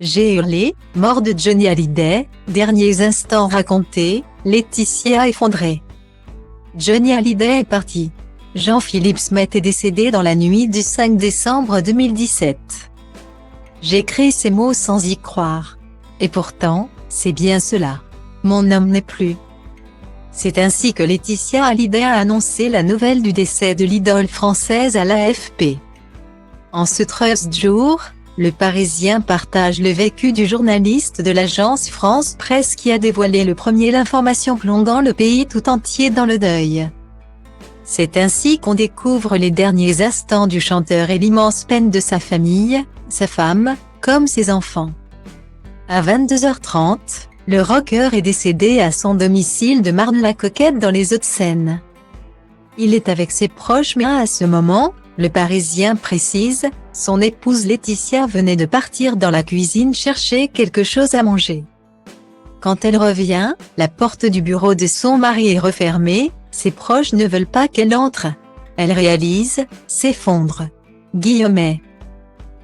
J'ai hurlé, mort de Johnny Hallyday, derniers instants racontés, Laetitia effondrée. Johnny Hallyday est parti. Jean-Philippe Smet est décédé dans la nuit du 5 décembre 2017. J'écris ces mots sans y croire. Et pourtant, c'est bien cela. Mon homme n'est plus. C'est ainsi que Laetitia Hallyday a annoncé la nouvelle du décès de l'idole française à l'AFP. En ce triste jour, le Parisien partage le vécu du journaliste de l'agence France Presse qui a dévoilé le premier l'information plongeant le pays tout entier dans le deuil. C'est ainsi qu'on découvre les derniers instants du chanteur et l'immense peine de sa famille, sa femme, comme ses enfants. À 22h30, le rocker est décédé à son domicile de Marne-la-Coquette dans les Hauts-de-Seine. Il est avec ses proches mais à ce moment, le Parisien précise, son épouse Laetitia venait de partir dans la cuisine chercher quelque chose à manger. Quand elle revient, la porte du bureau de son mari est refermée, ses proches ne veulent pas qu'elle entre. Elle réalise, s'effondre. Guillemets.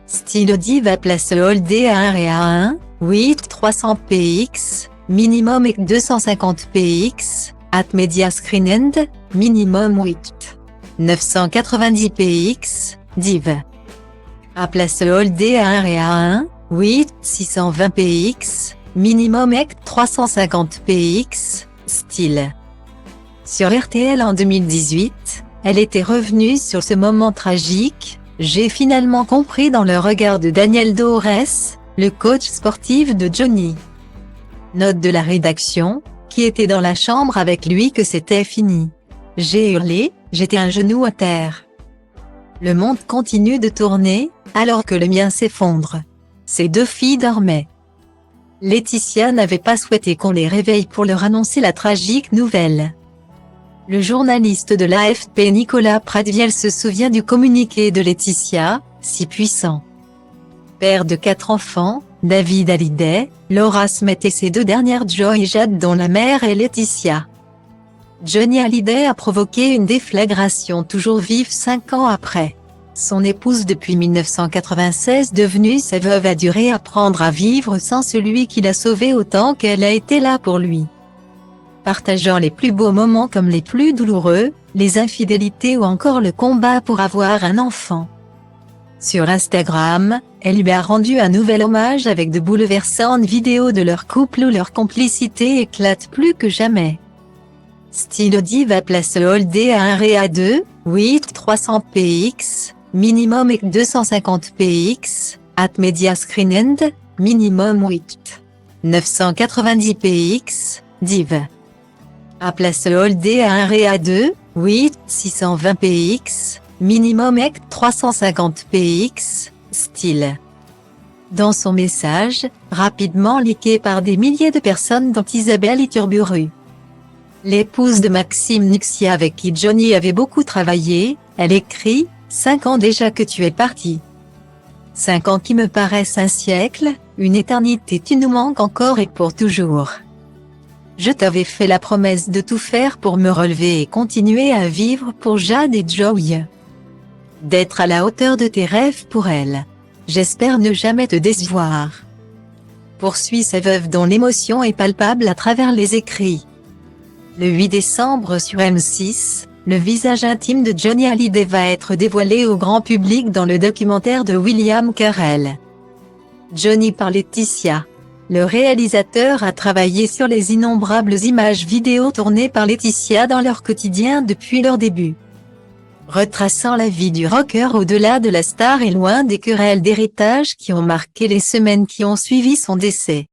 Stylo Diva place Holdé à 1 Réa 1, 8 300 px, minimum 250 px, at Media Screen End, minimum 8 990 px, div. À place Holdé à 1 Réa 1, 8 620 px, minimum 350 px, style. Sur RTL en 2018, elle était revenue sur ce moment tragique. J'ai finalement compris dans le regard de Daniel Dorès, le coach sportif de Johnny. Note de la rédaction, qui était dans la chambre avec lui que c'était fini. J'ai hurlé, j'étais un genou à terre. Le monde continue de tourner, alors que le mien s'effondre. Ses deux filles dormaient. Laetitia n'avait pas souhaité qu'on les réveille pour leur annoncer la tragique nouvelle. Le journaliste de l'AFP Nicolas Pratviel se souvient du communiqué de Laetitia, si puissant. Père de 4 enfants, David Hallyday, Laura Smet et ses 2 dernières Joy et Jade dont la mère est Laetitia. Johnny Hallyday a provoqué une déflagration toujours vive 5 ans après. Son épouse depuis 1996 devenue sa veuve a dû réapprendre à vivre sans celui qui l'a sauvée autant qu'elle a été là pour lui. Partageant les plus beaux moments comme les plus douloureux, les infidélités ou encore le combat pour avoir un enfant. Sur Instagram, elle lui a rendu un nouvel hommage avec de bouleversantes vidéos de leur couple où leur complicité éclate plus que jamais. Stylo Diva place Holdé à 1 Réa 2, 8 300 px, minimum 250 px, at Media Screen End, minimum 8 990 px, div. À place Holdé à 1 Réa 2, 8 620 px, minimum 350 px, style. Dans son message, rapidement liké par des milliers de personnes dont Isabelle Iturburu. L'épouse de Maxime Nuxia avec qui Johnny avait beaucoup travaillé, elle écrit « 5 ans déjà que tu es parti. 5 ans qui me paraissent un siècle, une éternité tu nous manques encore et pour toujours. Je t'avais fait la promesse de tout faire pour me relever et continuer à vivre pour Jade et Joy. D'être à la hauteur de tes rêves pour elle. J'espère ne jamais te décevoir. » Poursuit sa veuve dont l'émotion est palpable à travers les écrits. Le 8 décembre sur M6, le visage intime de Johnny Hallyday va être dévoilé au grand public dans le documentaire de William Carell. Johnny par Laetitia. Le réalisateur a travaillé sur les innombrables images vidéo tournées par Laetitia dans leur quotidien depuis leur début. Retraçant la vie du rocker au-delà de la star et loin des querelles d'héritage qui ont marqué les semaines qui ont suivi son décès.